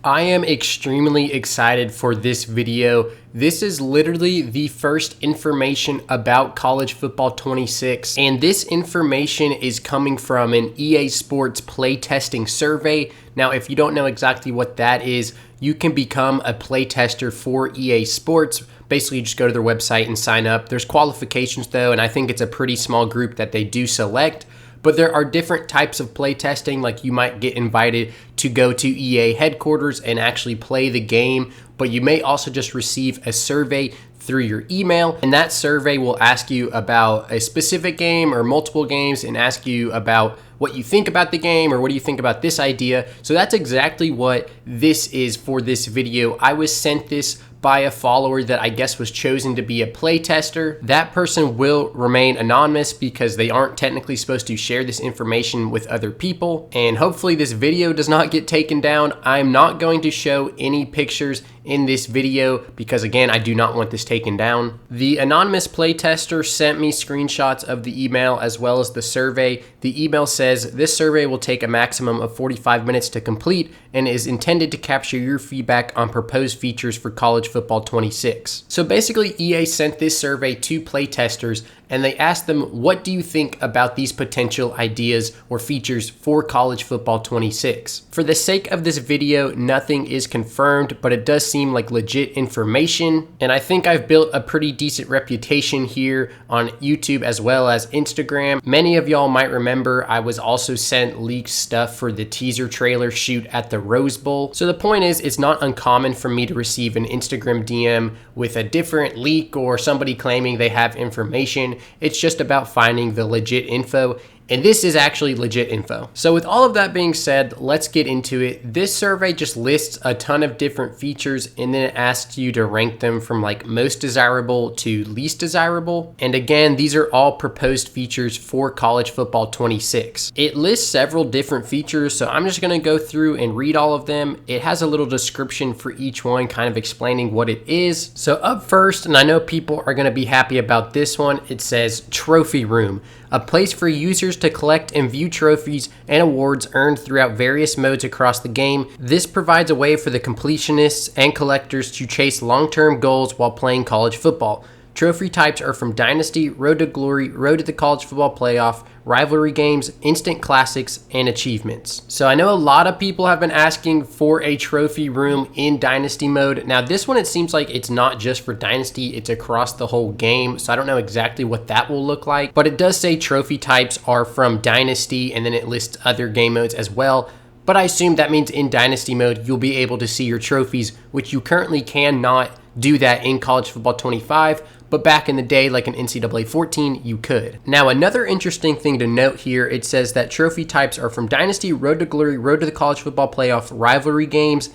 I am extremely excited for this video. This is literally the first information about college football 26, and this information is coming from an EA Sports playtesting survey. Now, if you don't know exactly what that is, you can become a playtester for EA Sports. Basically, you just go to their website and sign up. There's qualifications though, and I think it's a pretty small group that they do select. But there are different types of playtesting, like you might get invited to go to EA headquarters and actually play the game, but you may also just receive a survey through your email, and that survey will ask you about a specific game or multiple games and ask you about what you think about the game or what do you think about this idea. So that's exactly what this is for this video. I was sent this by a follower that I guess was chosen to be a playtester. That person will remain anonymous because they aren't technically supposed to share this information with other people. And hopefully this video does not get taken down. I'm not going to show any pictures in this video because, again, I do not want this taken down. The anonymous playtester sent me screenshots of the email as well as the survey. The email says this survey will take a maximum of 45 minutes to complete and is intended to capture your feedback on proposed features for college football 26. So basically, EA sent this survey to playtesters and they asked them, what do you think about these potential ideas or features for college football 26? For the sake of this video, nothing is confirmed, but it does seem like legit information. And I think I've built a pretty decent reputation here on YouTube as well as Instagram. Many of y'all might remember I was also sent leaked stuff for the teaser trailer shoot at the Rose Bowl. So the point is, it's not uncommon for me to receive an Instagram DM with a different leak or somebody claiming they have information. It's just about finding the legit info, and this is actually legit info. So with all of that being said, let's get into it. This survey just lists a ton of different features and then it asks you to rank them from like most desirable to least desirable. And again, these are all proposed features for college football 26. It lists several different features, so I'm just gonna go through and read all of them. It has a little description for each one, kind of explaining what it is. So up first, and I know people are gonna be happy about this one, it says trophy room, a place for users to collect and view trophies and awards earned throughout various modes across the game. This provides a way for the completionists and collectors to chase long-term goals while playing college football. Trophy types are from Dynasty, Road to Glory, Road to the College Football Playoff, rivalry games, instant classics, and achievements. So I know a lot of people have been asking for a trophy room in Dynasty mode. Now this one, it seems like it's not just for Dynasty, it's across the whole game. So I don't know exactly what that will look like, but it does say trophy types are from Dynasty, and then it lists other game modes as well. But I assume that means in Dynasty mode, you'll be able to see your trophies, which you currently cannot do that in college football 25. But back in the day, like in NCAA 14, you could. Now, another interesting thing to note here, it says that trophy types are from Dynasty, Road to Glory, Road to the College Football Playoff, rivalry games,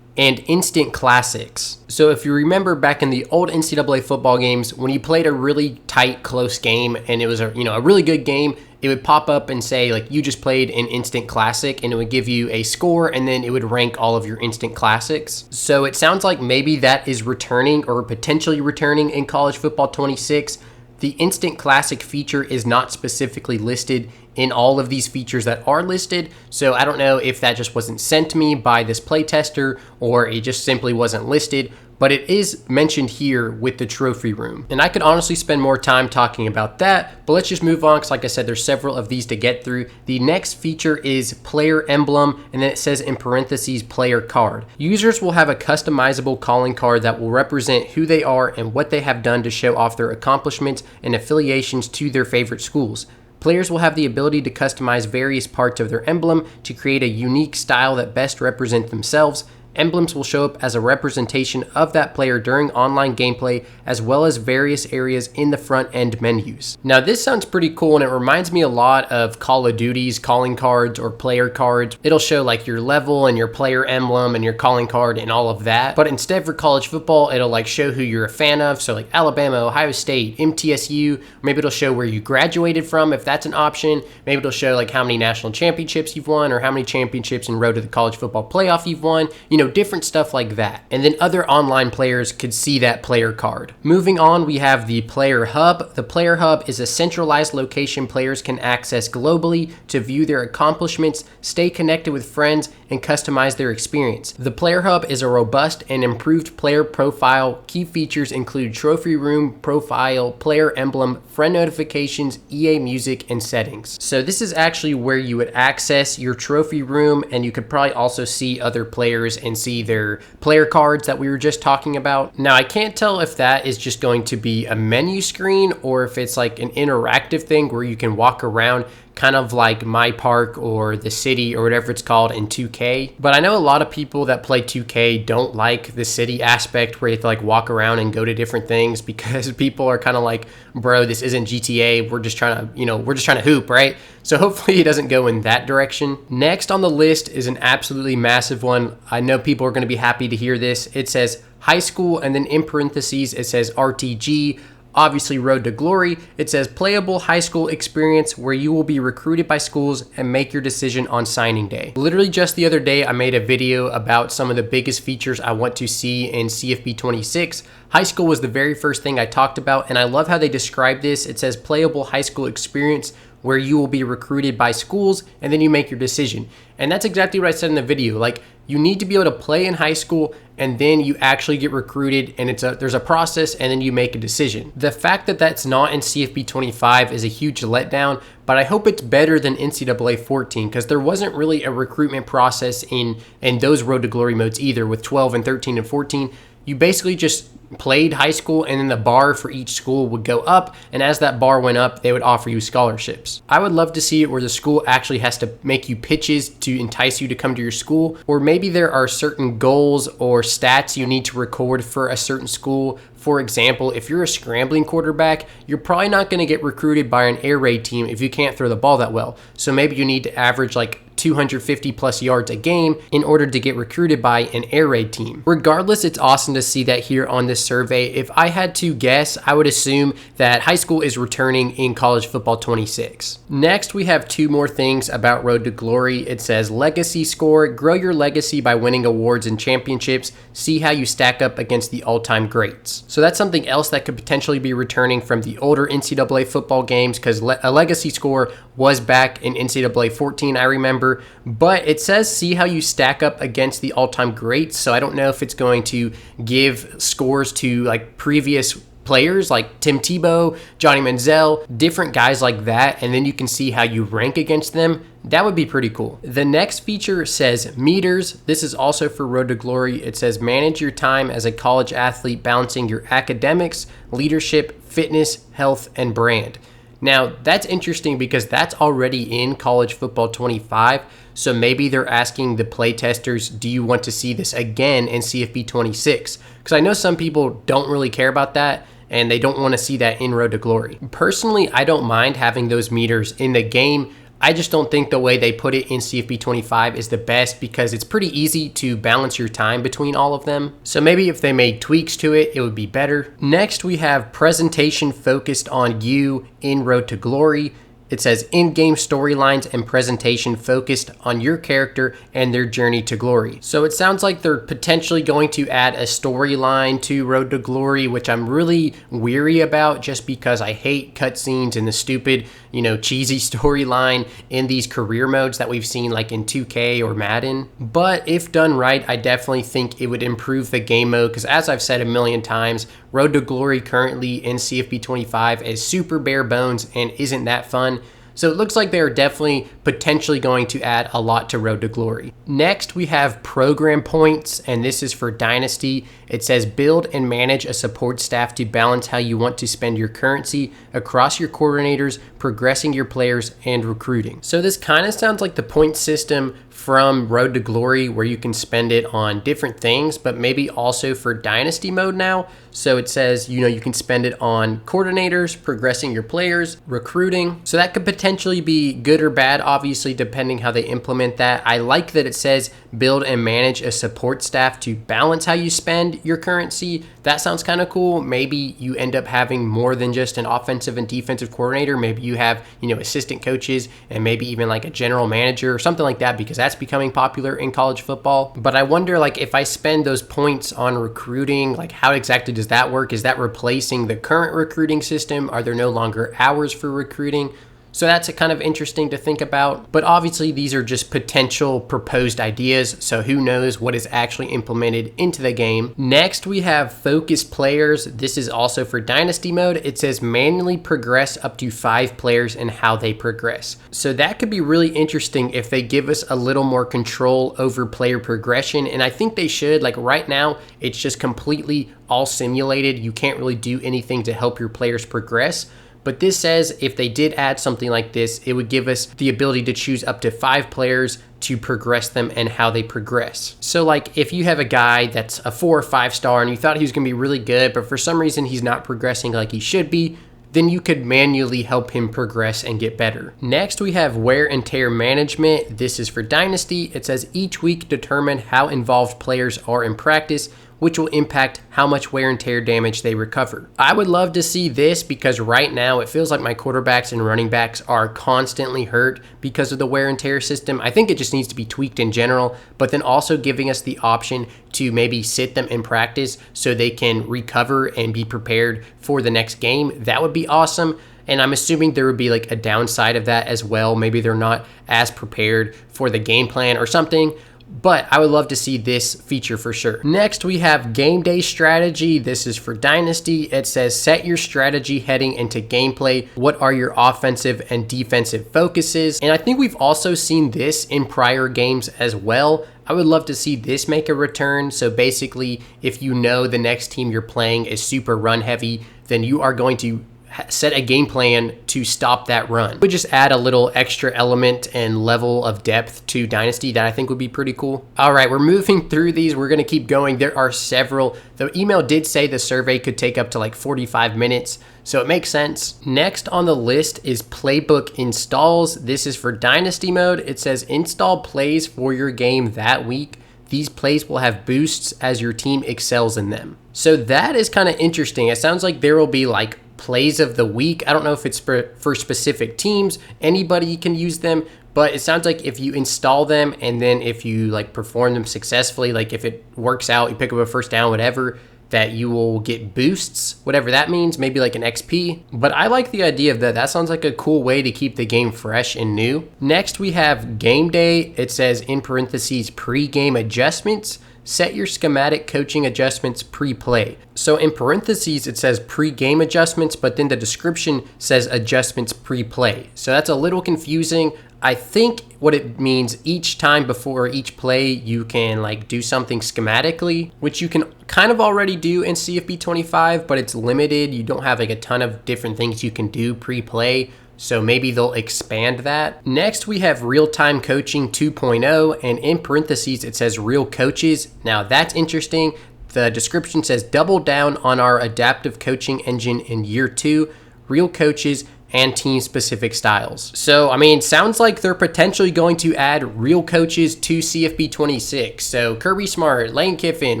and instant classics. So if you remember back in the old NCAA football games, when you played a really tight, close game and it was a really good game, it would pop up and say like you just played an instant classic, and it would give you a score and then it would rank all of your instant classics. So it sounds like maybe that is returning or potentially returning in college football 26. The instant classic feature is not specifically listed in all of these features that are listed. So I don't know if that just wasn't sent to me by this playtester or it just simply wasn't listed, but it is mentioned here with the trophy room. And I could honestly spend more time talking about that, but let's just move on because like I said, there's several of these to get through. The next feature is player emblem, and then it says in parentheses, player card. Users will have a customizable calling card that will represent who they are and what they have done to show off their accomplishments and affiliations to their favorite schools. Players will have the ability to customize various parts of their emblem to create a unique style that best represent themselves. Emblems will show up as a representation of that player during online gameplay, as well as various areas in the front end menus. Now this sounds pretty cool, and it reminds me a lot of Call of Duty's calling cards or player cards. It'll show like your level and your player emblem and your calling card and all of that. But instead for college football, it'll like show who you're a fan of. So like Alabama, Ohio State, MTSU, or maybe it'll show where you graduated from if that's an option. Maybe it'll show like how many national championships you've won or how many championships in Road to the College Football Playoff you've won. different stuff like that. And then other online players could see that player card. Moving on, we have the Player Hub. The Player Hub is a centralized location players can access globally to view their accomplishments, stay connected with friends, and customize their experience. The Player Hub is a robust and improved player profile. Key features include trophy room, profile, player emblem, friend notifications, EA music, and settings. So this is actually where you would access your trophy room, and you could probably also see other players and see their player cards that we were just talking about. Now, I can't tell if that is just going to be a menu screen or if it's like an interactive thing where you can walk around, kind of like My Park or The City or whatever it's called in 2K. But I know a lot of people that play 2K don't like the city aspect where you have to like walk around and go to different things, because people are kind of like, bro, this isn't GTA. We're just trying to hoop, right? So hopefully it doesn't go in that direction. Next on the list is an absolutely massive one. I know people are going to be happy to hear this. It says high school, and then in parentheses it says RTG. Obviously, Road to Glory. It says playable high school experience where you will be recruited by schools and make your decision on signing day. Literally just the other day, I made a video about some of the biggest features I want to see in CFB 26. High school was the very first thing I talked about, and I love how they describe this. It says playable high school experience where you will be recruited by schools and then you make your decision. And that's exactly what I said in the video. Like, you need to be able to play in high school and then you actually get recruited, and there's a process and then you make a decision. The fact that that's not in CFB 25 is a huge letdown, but I hope it's better than NCAA 14, because there wasn't really a recruitment process in those Road to Glory modes either. With 12 and 13 and 14, you basically just played high school, and then the bar for each school would go up, and as that bar went up, they would offer you scholarships. I would love to see it where the school actually has to make you pitches to entice you to come to your school, or maybe there are certain goals or stats you need to record for a certain school. For example, if you're a scrambling quarterback, you're probably not going to get recruited by an air raid team if you can't throw the ball that well. So maybe you need to average like 250 plus yards a game in order to get recruited by an air raid team. Regardless, it's awesome to see that here on this survey. If I had to guess, I would assume that high school is returning in college football 26. Next, we have two more things about Road to Glory. It says legacy score, grow your legacy by winning awards and championships, see how you stack up against the all-time greats. So that's something else that could potentially be returning from the older NCAA football games, because a legacy score was back in NCAA 14, I remember, but it says see how you stack up against the all-time greats. So I don't know if it's going to give scores to like previous players like Tim Tebow, Johnny Manziel, different guys like that, and then you can see how you rank against them. That would be pretty cool. The next feature says meters. This is also for Road to Glory. It says manage your time as a college athlete, balancing your academics, leadership, fitness, health, and brand. Now, that's interesting because that's already in college football 25. So maybe they're asking the play testers, do you want to see this again in CFB 26? Because I know some people don't really care about that, and they don't want to see that in Road to Glory. Personally, I don't mind having those meters in the game. I just don't think the way they put it in CFB 25 is the best, because it's pretty easy to balance your time between all of them. So maybe if they made tweaks to it, it would be better. Next, we have presentation focused on you in Road to Glory. It says in-game storylines and presentation focused on your character and their journey to glory. So it sounds like they're potentially going to add a storyline to Road to Glory, which I'm really weary about just because I hate cutscenes and the stupid, cheesy storyline in these career modes that we've seen like in 2K or Madden. But if done right, I definitely think it would improve the game mode, because as I've said a million times, Road to Glory currently in CFB 25 is super bare bones and isn't that fun. So it looks like they're definitely potentially going to add a lot to Road to Glory. Next, we have program points, and this is for Dynasty. It says build and manage a support staff to balance how you want to spend your currency across your coordinators, progressing your players, and recruiting. So this kind of sounds like the point system from Road to Glory, where you can spend it on different things, but maybe also for Dynasty mode now. So it says, you can spend it on coordinators, progressing your players, recruiting. So that could potentially be good or bad, obviously, depending how they implement that. I like that it says build and manage a support staff to balance how you spend your currency. That sounds kind of cool. Maybe you end up having more than just an offensive and defensive coordinator. Maybe you have, assistant coaches and maybe even like a general manager or something like that, because that's that's becoming popular in college football. But I wonder, like, if I spend those points on recruiting, like, how exactly does that work? Is that replacing the current recruiting system? Are there no longer hours for recruiting? So that's kind of interesting to think about. But obviously these are just potential proposed ideas, so who knows what is actually implemented into the game. Next we have focus players. This is also for Dynasty mode. It says manually progress up to 5 players and how they progress. So that could be really interesting if they give us a little more control over player progression, and I think they should. Like right now it's just completely all simulated. You can't really do anything to help your players progress. But this says if they did add something like this, it would give us the ability to choose up to 5 players to progress them and how they progress. So like if you have a guy that's a 4 or 5 star and you thought he was gonna be really good, but for some reason he's not progressing like he should be, then you could manually help him progress and get better. Next, we have wear and tear management. This is for Dynasty. It says each week determine how involved players are in practice, which will impact how much wear and tear damage they recover. I would love to see this because right now it feels like my quarterbacks and running backs are constantly hurt because of the wear and tear system. I think it just needs to be tweaked in general, but then also giving us the option to maybe sit them in practice so they can recover and be prepared for the next game. That would be awesome. And I'm assuming there would be like a downside of that as well. Maybe they're not as prepared for the game plan or something. But I would love to see this feature for sure. Next, we have game day strategy. This is for Dynasty. It says set your strategy heading into gameplay. What are your offensive and defensive focuses? And I think we've also seen this in prior games as well. I would love to see this make a return. So basically, if you know the next team you're playing is super run heavy, then you are going to set a game plan to stop that run. We just add a little extra element and level of depth to Dynasty that I think would be pretty cool. All right, we're moving through these. We're gonna keep going. There are several. The email did say the survey could take up to like 45 minutes, so it makes sense. Next on the list is playbook installs. This is for Dynasty mode. It says install plays for your game that week. These plays will have boosts as your team excels in them. So that is kind of interesting. It sounds like there will be like plays of the week. I don't know if it's for specific teams. Anybody can use them, but it sounds like if you install them and then if you like perform them successfully, like if it works out, you pick up a first down, whatever, that you will get boosts, whatever that means, maybe like an XP. But I like the idea of that. That sounds like a cool way to keep the game fresh and new. Next, we have game day. It says in parentheses, pre-game adjustments. Set your schematic coaching adjustments pre-play. So in parentheses, it says pre-game adjustments, but then the description says adjustments pre-play. So that's a little confusing. I think what it means each time before each play, you can like do something schematically, which you can kind of already do in CFB 25, but it's limited. You don't have like a ton of different things you can do pre-play. So maybe they'll expand that. Next, we have real-time coaching 2.0, and in parentheses, it says real coaches. Now that's interesting. The description says double down on our adaptive coaching engine in year 2, real coaches and team-specific styles. So, I mean, sounds like they're potentially going to add real coaches to CFB 26. So Kirby Smart, Lane Kiffin,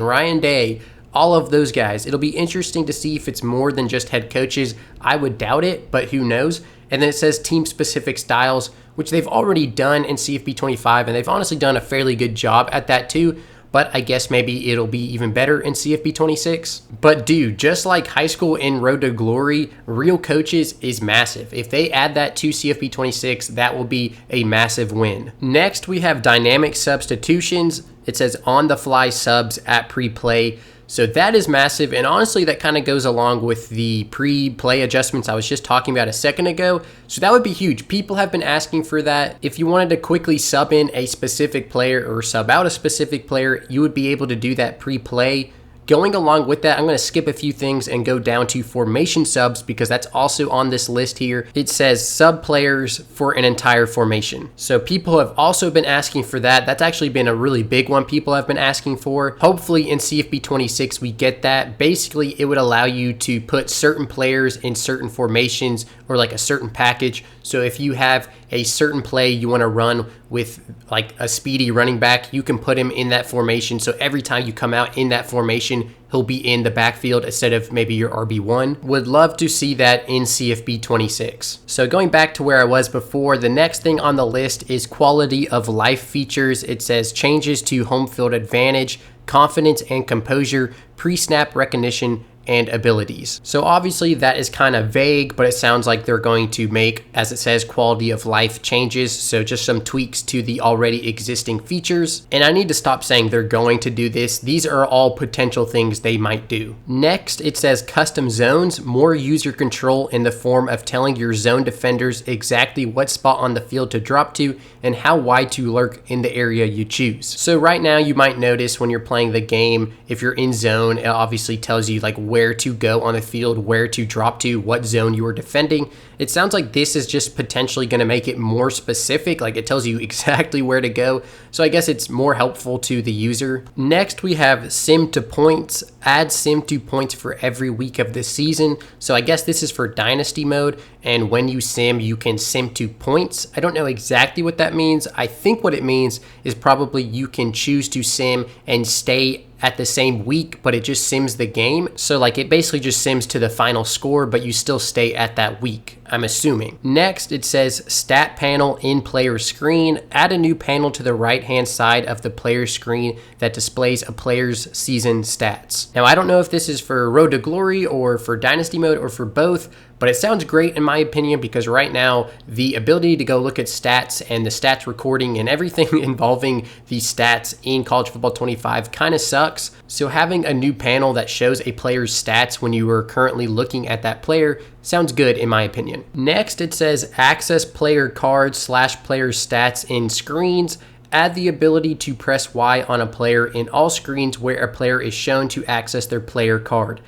Ryan Day, all of those guys. It'll be interesting to see if it's more than just head coaches. I would doubt it, but who knows? And then it says team-specific styles, which they've already done in CFB 25, and they've honestly done a fairly good job at that too. But I guess maybe it'll be even better in CFB 26. But dude, just like high school and Road to Glory, real coaches is massive. If they add that to CFB 26, that will be a massive win. Next, we have dynamic substitutions. It says on-the-fly subs at pre-play. So that is massive, and honestly, that kind of goes along with the pre-play adjustments I was just talking about a second ago. So that would be huge. People have been asking for that. If you wanted to quickly sub in a specific player or sub out a specific player, you would be able to do that pre-play. Going along with that, I'm going to skip a few things and go down to formation subs because that's also on this list here. It says sub players for an entire formation. So people have also been asking for that. That's actually been a really big one people have been asking for. Hopefully in CFB 26 we get that. Basically, it would allow you to put certain players in certain formations or like a certain package. So if you have a certain play you want to run with like a speedy running back, you can put him in that formation. So every time you come out in that formation, position he'll be in the backfield instead of maybe your RB1. Would love to see that in CFB 26. So going back to where I was before, the next thing on the list is quality of life features. It says changes to home field advantage, confidence and composure, pre-snap recognition, and abilities. So obviously that is kind of vague, but it sounds like they're going to make, as it says, quality of life changes. So just some tweaks to the already existing features. And I need to stop saying they're going to do this. These are all potential things they might do. Next, it says custom zones, more user control in the form of telling your zone defenders exactly what spot on the field to drop to and how wide to lurk in the area you choose. So right now you might notice when you're playing the game, if you're in zone, it obviously tells you like where to go on the field, where to drop to, what zone you are defending. It sounds like this is just potentially going to make it more specific, like it tells you exactly where to go. So I guess it's more helpful to the user. Next, we have sim to points. Add sim to points for every week of the season. So I guess this is for Dynasty mode, and when you sim, you can sim to points. I don't know exactly what that means. I think what it means is probably you can choose to sim and stay at the same week, but it just sims the game. So like it basically just sims to the final score, but you still stay at that week, I'm assuming. Next, it says stat panel in player screen. Add a new panel to the right-hand side of the player screen that displays a player's season stats. Now, I don't know if this is for Road to Glory or for Dynasty mode or for both, but it sounds great in my opinion, because right now the ability to go look at stats and the stats recording and everything involving the stats in College Football 25 kind of sucks. So having a new panel that shows a player's stats when you are currently looking at that player sounds good in my opinion. Next, it says access player cards / player stats in screens. Add the ability to press Y on a player in all screens where a player is shown to access their player card.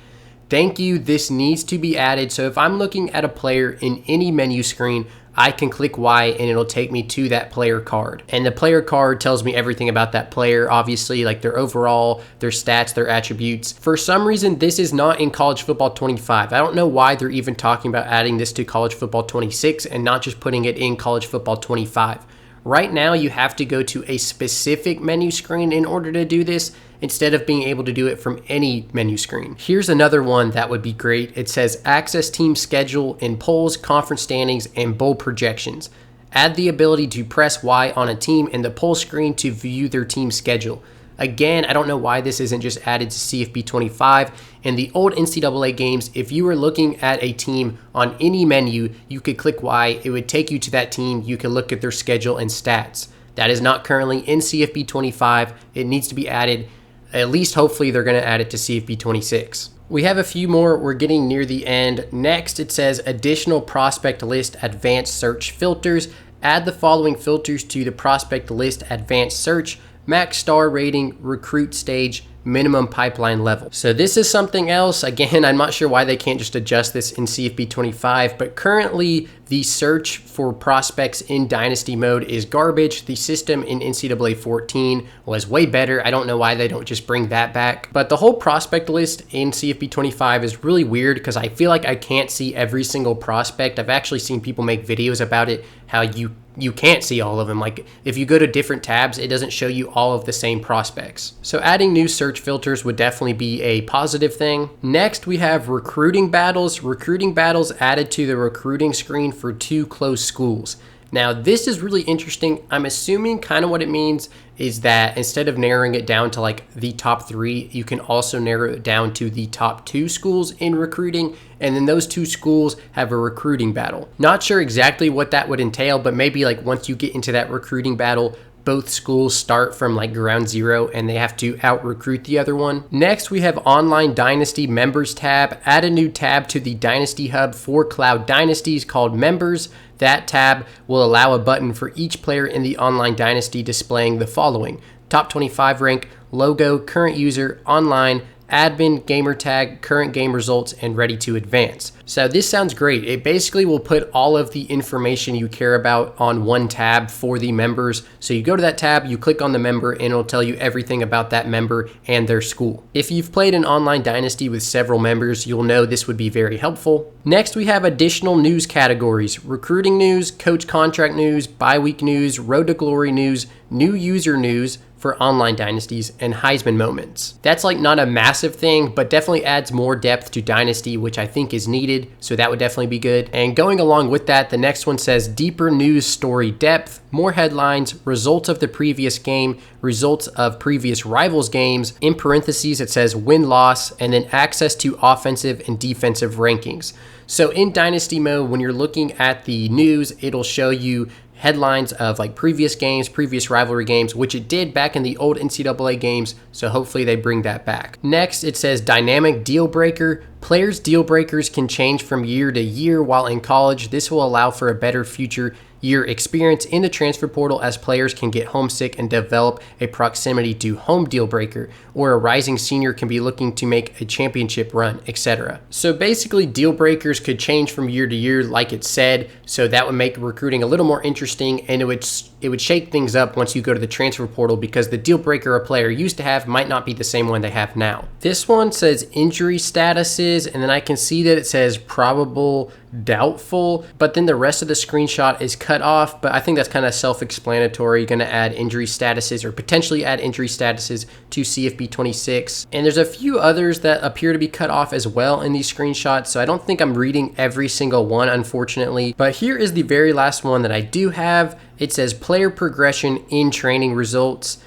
Thank you, this needs to be added. So if I'm looking at a player in any menu screen, I can click Y and it'll take me to that player card. And the player card tells me everything about that player, obviously, like their overall, their stats, their attributes. For some reason, this is not in College Football 25. I don't know why they're even talking about adding this to College Football 26 and not just putting it in College Football 25. Right now, you have to go to a specific menu screen in order to do this, instead of being able to do it from any menu screen. Here's another one that would be great. It says access team schedule in polls, conference standings, and bowl projections. Add the ability to press Y on a team in the poll screen to view their team schedule. Again, I don't know why this isn't just added to CFB 25. In the old NCAA games, if you were looking at a team on any menu, you could click Y, it would take you to that team, you could look at their schedule and stats. That is not currently in CFB 25. It needs to be added. At least hopefully they're going to add it to CFB 26. We have a few more. We're getting near the end. Next, it says additional prospect list advanced search filters. Add the following filters to the prospect list advanced search: max star rating, recruit stage, minimum pipeline level. So this is something else. Again, I'm not sure why they can't just adjust this in CFB 25, but currently the search for prospects in Dynasty mode is garbage. The system in NCAA 14 was way better. I don't know why they don't just bring that back. But the whole prospect list in CFB 25 is really weird because I feel like I can't see every single prospect. I've actually seen people make videos about it, how you can't see all of them. Like if you go to different tabs, it doesn't show you all of the same prospects. So adding new search filters would definitely be a positive thing. Next, we have recruiting battles. Recruiting battles added to the recruiting screen for 2 close schools. Now, this is really interesting. I'm assuming kind of what it means is that instead of narrowing it down to like the top 3, you can also narrow it down to the top 2 schools in recruiting. And then those 2 schools have a recruiting battle. Not sure exactly what that would entail, but maybe like once you get into that recruiting battle, both schools start from like ground zero and they have to out recruit the other one. Next, we have Online Dynasty Members tab. Add a new tab to the Dynasty Hub for Cloud Dynasties called Members. That tab will allow a button for each player in the Online Dynasty displaying the following: top 25 rank, logo, current user, online, admin, gamer tag, current game results, and ready to advance. So this sounds great. It basically will put all of the information you care about on one tab for the members. So you go to that tab, you click on the member, and it'll tell you everything about that member and their school. If you've played an online dynasty with several members, you'll know this would be very helpful. Next, we have additional news categories: recruiting news, coach contract news, bye week news, road to glory news, new user news, for online dynasties and Heisman moments. That's like not a massive thing, but definitely adds more depth to Dynasty, which I think is needed, so that would definitely be good. And going along with that, the next one says deeper news story depth, more headlines, results of the previous game, results of previous rivals games. In parentheses, it says win-loss, and then access to offensive and defensive rankings. So in Dynasty mode, when you're looking at the news, it'll show you headlines of like previous games, previous rivalry games, which it did back in the old NCAA games, so hopefully they bring that back. Next, it says dynamic deal breaker. Players' deal breakers can change from year to year while in college. This will allow for a better future year experience in the transfer portal as players can get homesick and develop a proximity to home deal breaker, or a rising senior can be looking to make a championship run, etc. So basically deal breakers could change from year to year like it said, so that would make recruiting a little more interesting, and it would shake things up once you go to the transfer portal because the deal breaker a player used to have might not be the same one they have now. This one says injury statuses, and then I can see that it says probable, doubtful, but then the rest of the screenshot is cut off, but I think that's kind of self-explanatory. Going to add injury statuses or potentially add injury statuses to CFB 26. And there's a few others that appear to be cut off as well in these screenshots, so I don't think I'm reading every single one, unfortunately. But here is the very last one that I do have. It says player progression in training results.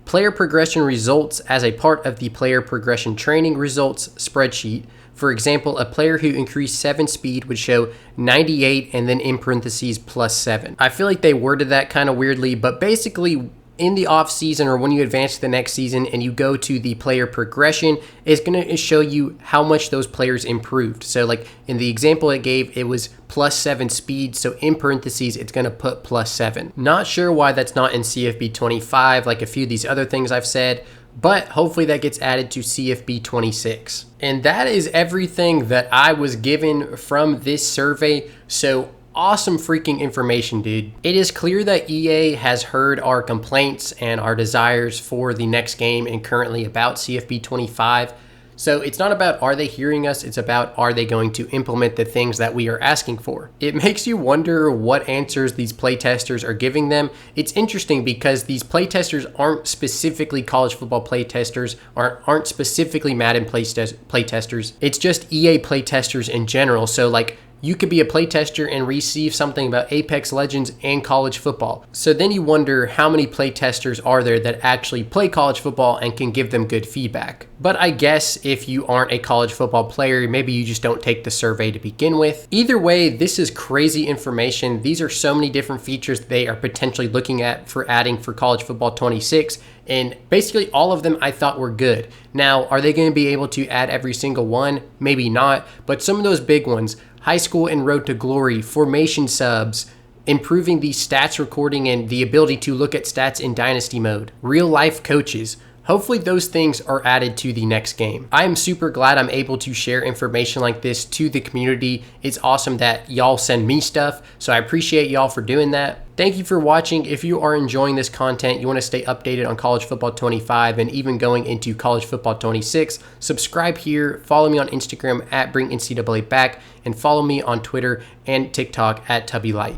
Player progression results as a part of the player progression training results spreadsheet. For example, a player who increased 7 speed would show 98 and then in parentheses +7. I feel like they worded that kind of weirdly, but basically in the off season or when you advance to the next season and you go to the player progression, it's going to show you how much those players improved. So like in the example it gave, it was +7 speed, so in parentheses it's going to put +7. Not sure why that's not in CFB 25 like a few of these other things I've said, but hopefully that gets added to CFB 26. And that is everything that I was given from this survey. So awesome freaking information, dude. It is clear that EA has heard our complaints and our desires for the next game and currently about CFB 25. So it's not about are they hearing us, it's about are they going to implement the things that we are asking for. It makes you wonder what answers these playtesters are giving them. It's interesting because these playtesters aren't specifically college football playtesters, aren't specifically Madden playtesters. It's just EA playtesters in general. So like you could be a playtester and receive something about Apex Legends and college football. So then you wonder how many playtesters are there that actually play college football and can give them good feedback. But I guess if you aren't a college football player, maybe you just don't take the survey to begin with. Either way, this is crazy information. These are so many different features they are potentially looking at for adding for college football 26. And basically all of them I thought were good. Now, are they going to be able to add every single one? Maybe not, but some of those big ones, high school and road to glory, formation subs, improving the stats recording and the ability to look at stats in Dynasty mode, real life coaches. Hopefully those things are added to the next game. I am super glad I'm able to share information like this to the community. It's awesome that y'all send me stuff, so I appreciate y'all for doing that. Thank you for watching. If you are enjoying this content, you want to stay updated on college football 25 and even going into college football 26, subscribe here, follow me on Instagram at BringNCAA Back, and follow me on Twitter and TikTok at TubbyLight.